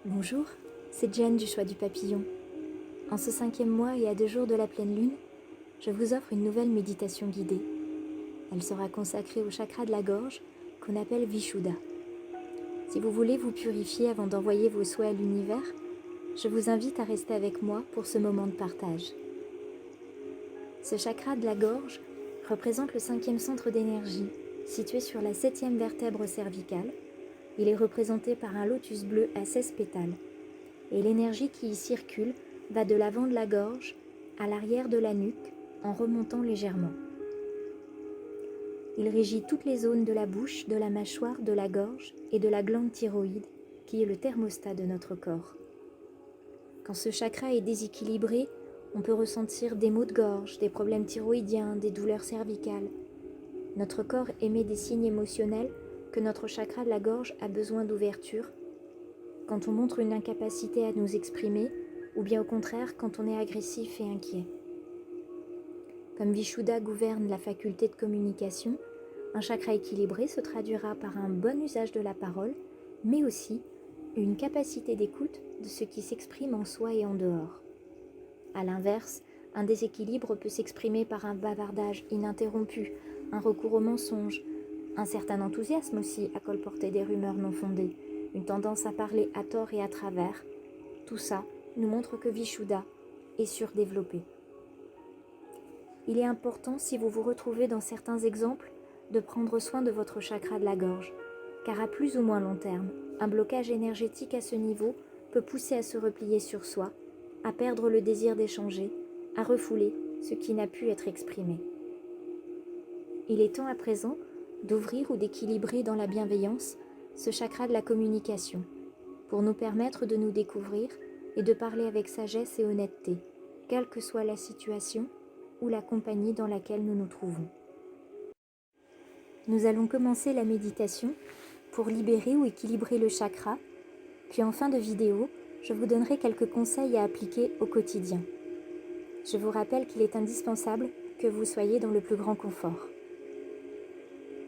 Bonjour, c'est Jen du Choix du Papillon. En ce 5e mois et à 2 jours de la pleine lune, je vous offre une nouvelle méditation guidée. Elle sera consacrée au chakra de la gorge qu'on appelle Vishuddha. Si vous voulez vous purifier avant d'envoyer vos souhaits à l'univers, je vous invite à rester avec moi pour ce moment de partage. Ce chakra de la gorge représente le 5e centre d'énergie, situé sur la 7e vertèbre cervicale. Il est représenté par un lotus bleu à 16 pétales. Et l'énergie qui y circule va de l'avant de la gorge à l'arrière de la nuque en remontant légèrement. Il régit toutes les zones de la bouche, de la mâchoire, de la gorge et de la glande thyroïde, qui est le thermostat de notre corps. Quand ce chakra est déséquilibré, on peut ressentir des maux de gorge, des problèmes thyroïdiens, des douleurs cervicales. Notre corps émet des signes émotionnels que notre chakra de la gorge a besoin d'ouverture, quand on montre une incapacité à nous exprimer, ou bien au contraire quand on est agressif et inquiet. Comme Vishuddha gouverne la faculté de communication, un chakra équilibré se traduira par un bon usage de la parole, mais aussi une capacité d'écoute de ce qui s'exprime en soi et en dehors. A l'inverse, un déséquilibre peut s'exprimer par un bavardage ininterrompu, un recours au mensonge, un certain enthousiasme aussi à colporter des rumeurs non fondées, une tendance à parler à tort et à travers. Tout ça nous montre que Vishuddha est surdéveloppé. Il est important, si vous vous retrouvez dans certains exemples, de prendre soin de votre chakra de la gorge, car à plus ou moins long terme, un blocage énergétique à ce niveau peut pousser à se replier sur soi, à perdre le désir d'échanger, à refouler ce qui n'a pu être exprimé. Il est temps à présent d'ouvrir ou d'équilibrer dans la bienveillance ce chakra de la communication, pour nous permettre de nous découvrir et de parler avec sagesse et honnêteté, quelle que soit la situation ou la compagnie dans laquelle nous nous trouvons. Nous allons commencer la méditation pour libérer ou équilibrer le chakra, puis en fin de vidéo, je vous donnerai quelques conseils à appliquer au quotidien. Je vous rappelle qu'il est indispensable que vous soyez dans le plus grand confort.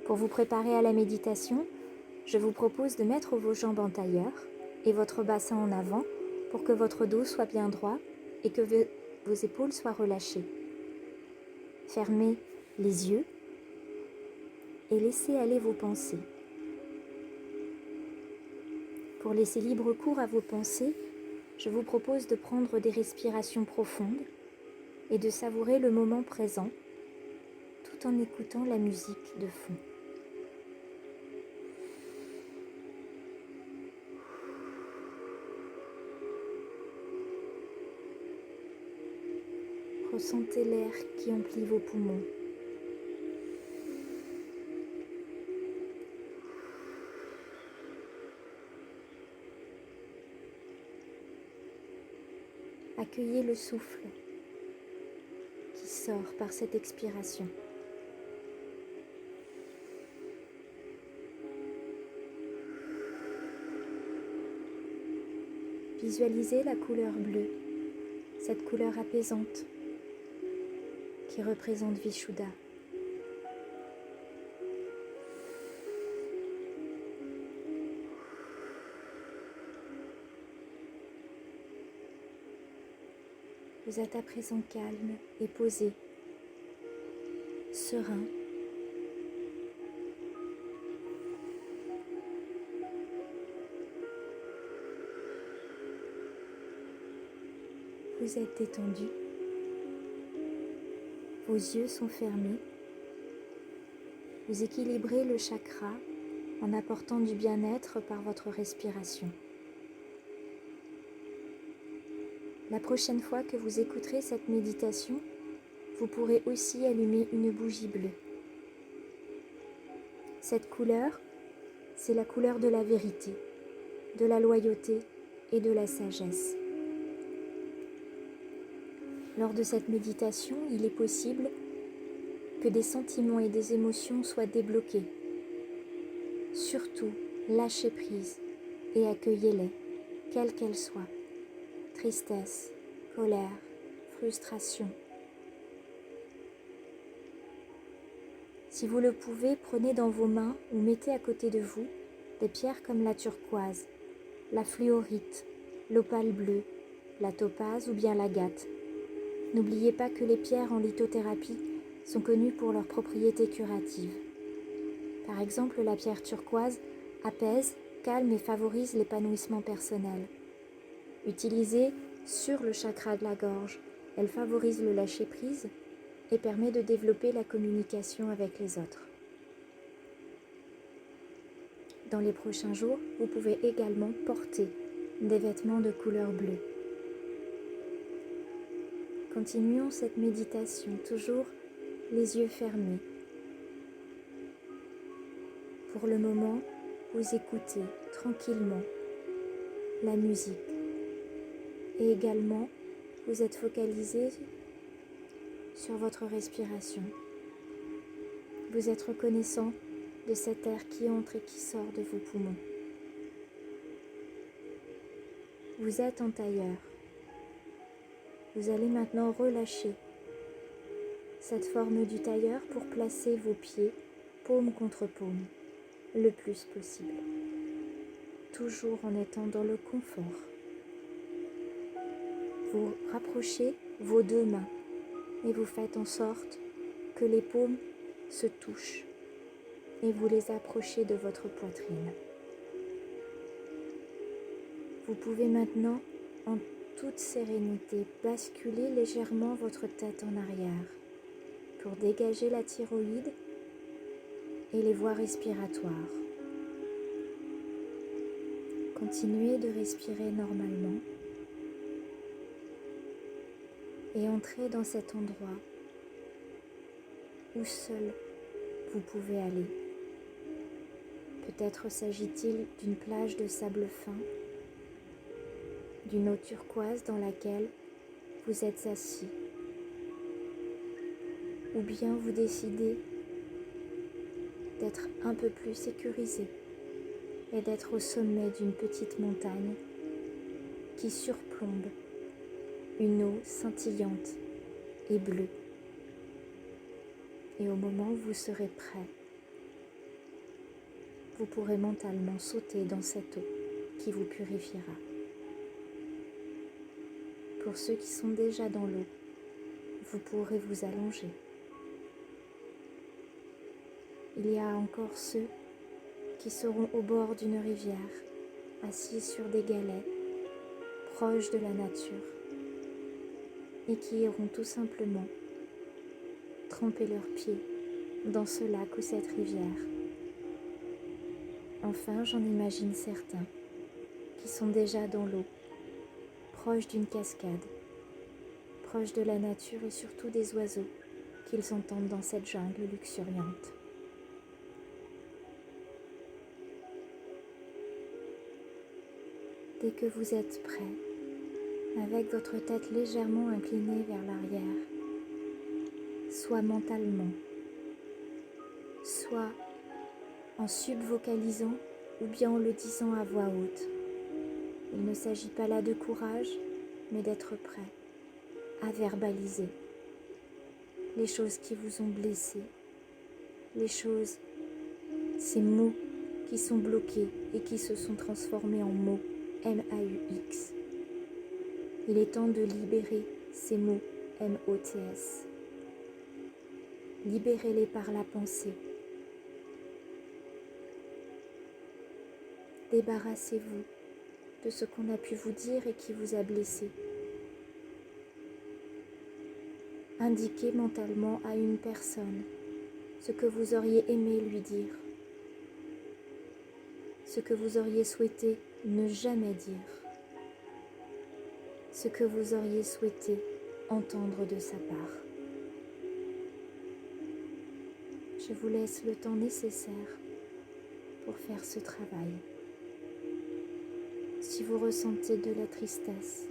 Pour vous préparer à la méditation, je vous propose de mettre vos jambes en tailleur et votre bassin en avant pour que votre dos soit bien droit et que vos épaules soient relâchées. Fermez les yeux et laissez aller vos pensées. Pour laisser libre cours à vos pensées, je vous propose de prendre des respirations profondes et de savourer le moment présent tout en écoutant la musique de fond. Ressentez l'air qui emplit vos poumons. Accueillez le souffle qui sort par cette expiration. Visualisez la couleur bleue, cette couleur apaisante qui représente Vishuddha. Vous êtes à présent calme et posé, serein. Vous êtes détendu. Vos yeux sont fermés. Vous équilibrez le chakra en apportant du bien-être par votre respiration. La prochaine fois que vous écouterez cette méditation, vous pourrez aussi allumer une bougie bleue. Cette couleur, c'est la couleur de la vérité, de la loyauté et de la sagesse. Lors de cette méditation, il est possible que des sentiments et des émotions soient débloqués. Surtout, lâchez prise et accueillez-les, quelles qu'elles soient. Tristesse, colère, frustration. Si vous le pouvez, prenez dans vos mains ou mettez à côté de vous des pierres comme la turquoise, la fluorite, l'opale bleu, la topaze ou bien l'agate. N'oubliez pas que les pierres en lithothérapie sont connues pour leurs propriétés curatives. Par exemple, la pierre turquoise apaise, calme et favorise l'épanouissement personnel. Utilisée sur le chakra de la gorge, elle favorise le lâcher-prise et permet de développer la communication avec les autres. Dans les prochains jours, vous pouvez également porter des vêtements de couleur bleue. Continuons cette méditation, toujours les yeux fermés. Pour le moment, vous écoutez tranquillement la musique et également vous êtes focalisé sur votre respiration. Vous êtes reconnaissant de cet air qui entre et qui sort de vos poumons. Vous êtes en tailleur. Vous allez maintenant relâcher cette forme du tailleur pour placer vos pieds paume contre paume le plus possible, toujours en étant dans le confort. Vous rapprochez vos deux mains et vous faites en sorte que les paumes se touchent et vous les approchez de votre poitrine. Vous pouvez maintenant, en toute sérénité, basculer légèrement votre tête en arrière pour dégager la thyroïde et les voies respiratoires. Continuez de respirer normalement et entrez dans cet endroit où seul vous pouvez aller. Peut-être s'agit-il d'une plage de sable fin, d'une eau turquoise dans laquelle vous êtes assis, ou bien vous décidez d'être un peu plus sécurisé et d'être au sommet d'une petite montagne qui surplombe une eau scintillante et bleue. Et au moment où vous serez prêt, vous pourrez mentalement sauter dans cette eau qui vous purifiera. Pour ceux qui sont déjà dans l'eau, vous pourrez vous allonger. Il y a encore ceux qui seront au bord d'une rivière, assis sur des galets, proches de la nature, et qui iront tout simplement tremper leurs pieds dans ce lac ou cette rivière. Enfin, j'en imagine certains qui sont déjà dans l'eau, proches d'une cascade, proches de la nature et surtout des oiseaux qu'ils entendent dans cette jungle luxuriante. Dès que vous êtes prêt, avec votre tête légèrement inclinée vers l'arrière, soit mentalement, soit en subvocalisant ou bien en le disant à voix haute. Il ne s'agit pas là de courage, mais d'être prêt à verbaliser les choses qui vous ont blessé, les choses, ces mots qui sont bloqués et qui se sont transformés en mots, M-A-U-X. Il est temps de libérer ces mots, M-O-T-S. Libérez-les par la pensée. Débarrassez-vous de ce qu'on a pu vous dire et qui vous a blessé. Indiquez mentalement à une personne ce que vous auriez aimé lui dire, ce que vous auriez souhaité ne jamais dire, ce que vous auriez souhaité entendre de sa part. Je vous laisse le temps nécessaire pour faire ce travail. Si vous ressentez de la tristesse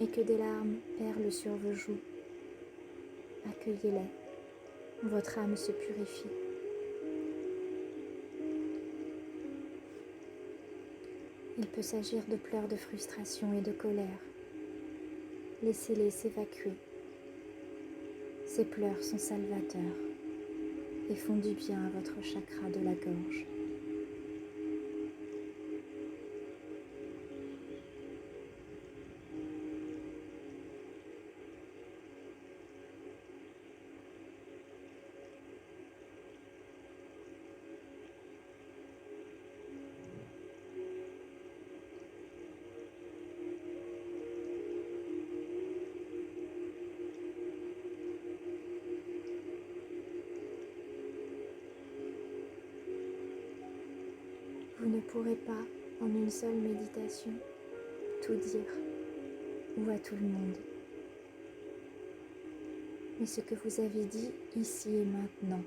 et que des larmes perlent sur vos joues, accueillez-les, votre âme se purifie. Il peut s'agir de pleurs de frustration et de colère. Laissez-les s'évacuer. Ces pleurs sont salvateurs et font du bien à votre chakra de la gorge. pourrez pas, en une seule méditation, tout dire ou à tout le monde. Mais ce que vous avez dit ici et maintenant,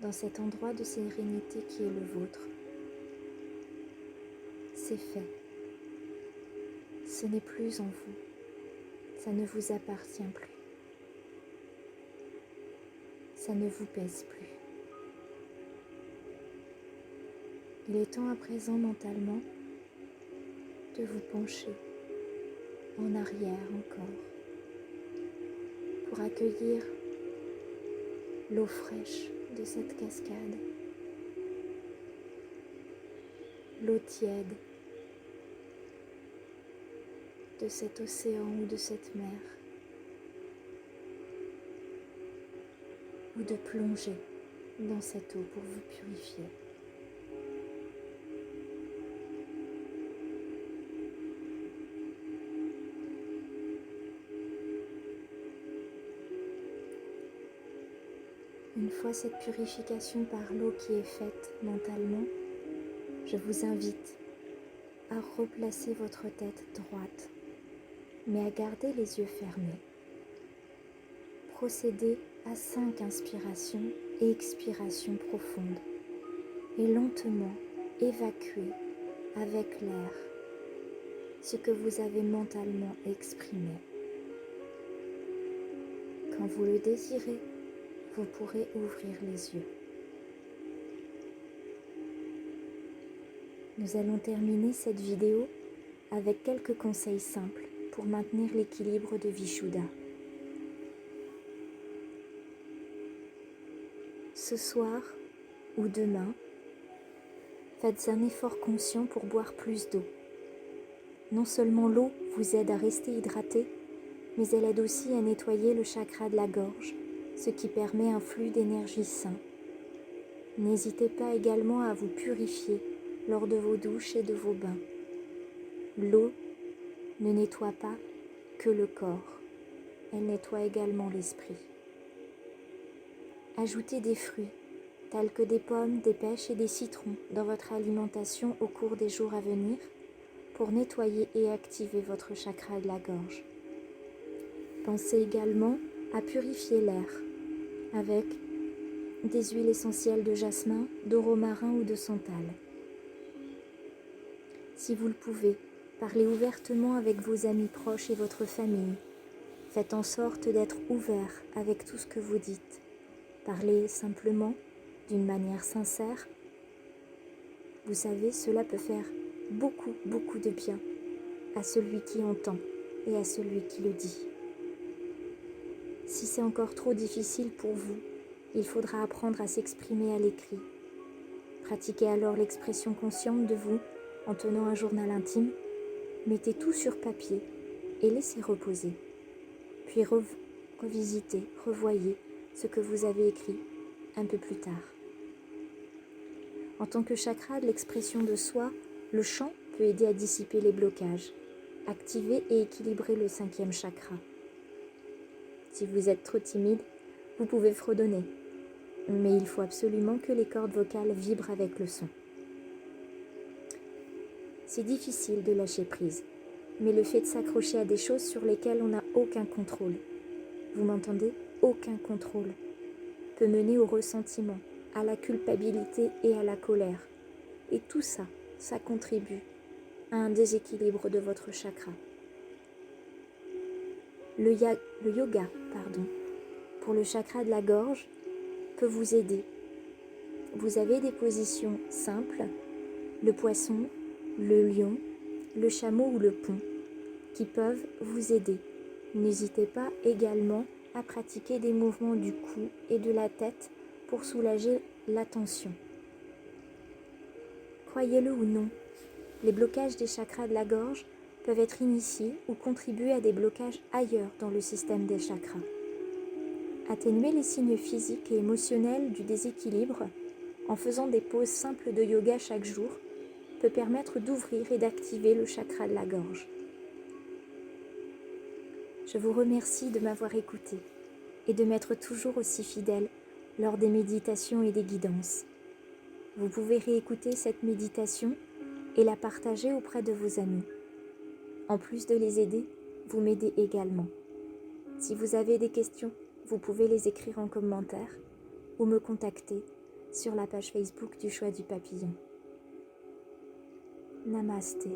dans cet endroit de sérénité qui est le vôtre, c'est fait. Ce n'est plus en vous. Ça ne vous appartient plus. Ça ne vous pèse plus. Il est temps à présent mentalement de vous pencher en arrière encore pour accueillir l'eau fraîche de cette cascade, l'eau tiède de cet océan ou de cette mer, ou de plonger dans cette eau pour vous purifier. Une fois cette purification par l'eau qui est faite mentalement, je vous invite à replacer votre tête droite, mais à garder les yeux fermés. Procédez à 5 inspirations et expirations profondes et lentement évacuez avec l'air ce que vous avez mentalement exprimé. Quand vous le désirez, vous pourrez ouvrir les yeux. Nous allons terminer cette vidéo avec quelques conseils simples pour maintenir l'équilibre de Vishuddha. Ce soir ou demain, faites un effort conscient pour boire plus d'eau. Non seulement l'eau vous aide à rester hydraté, mais elle aide aussi à nettoyer le chakra de la gorge, ce qui permet un flux d'énergie sain. N'hésitez pas également à vous purifier lors de vos douches et de vos bains. L'eau ne nettoie pas que le corps, elle nettoie également l'esprit. Ajoutez des fruits, tels que des pommes, des pêches et des citrons dans votre alimentation au cours des jours à venir pour nettoyer et activer votre chakra de la gorge. Pensez également à purifier l'air avec des huiles essentielles de jasmin, de romarin ou de santal. Si vous le pouvez, parlez ouvertement avec vos amis proches et votre famille. Faites en sorte d'être ouvert avec tout ce que vous dites. Parlez simplement, d'une manière sincère. Vous savez, cela peut faire beaucoup de bien à celui qui entend et à celui qui le dit. Si c'est encore trop difficile pour vous, il faudra apprendre à s'exprimer à l'écrit. Pratiquez alors l'expression consciente de vous en tenant un journal intime. Mettez tout sur papier et laissez reposer. Puis revisitez, revoyez ce que vous avez écrit un peu plus tard. En tant que chakra de l'expression de soi, le chant peut aider à dissiper les blocages, activer et équilibrer le 5e chakra. Si vous êtes trop timide, vous pouvez fredonner, mais il faut absolument que les cordes vocales vibrent avec le son. C'est difficile de lâcher prise, mais le fait de s'accrocher à des choses sur lesquelles on n'a aucun contrôle, vous m'entendez? Aucun contrôle, peut mener au ressentiment, à la culpabilité et à la colère. Et tout ça, ça contribue à un déséquilibre de votre chakra. Le yoga, pour le chakra de la gorge, peut vous aider. Vous avez des positions simples, le poisson, le lion, le chameau ou le pont, qui peuvent vous aider. N'hésitez pas également à pratiquer des mouvements du cou et de la tête pour soulager la tension. Croyez-le ou non, les blocages des chakras de la gorge peuvent être initiés ou contribuer à des blocages ailleurs dans le système des chakras. Atténuer les signes physiques et émotionnels du déséquilibre en faisant des pauses simples de yoga chaque jour peut permettre d'ouvrir et d'activer le chakra de la gorge. Je vous remercie de m'avoir écouté et de m'être toujours aussi fidèle lors des méditations et des guidances. Vous pouvez réécouter cette méditation et la partager auprès de vos amis. En plus de les aider, vous m'aidez également. Si vous avez des questions, vous pouvez les écrire en commentaire ou me contacter sur la page Facebook du Choix du Papillon. Namasté.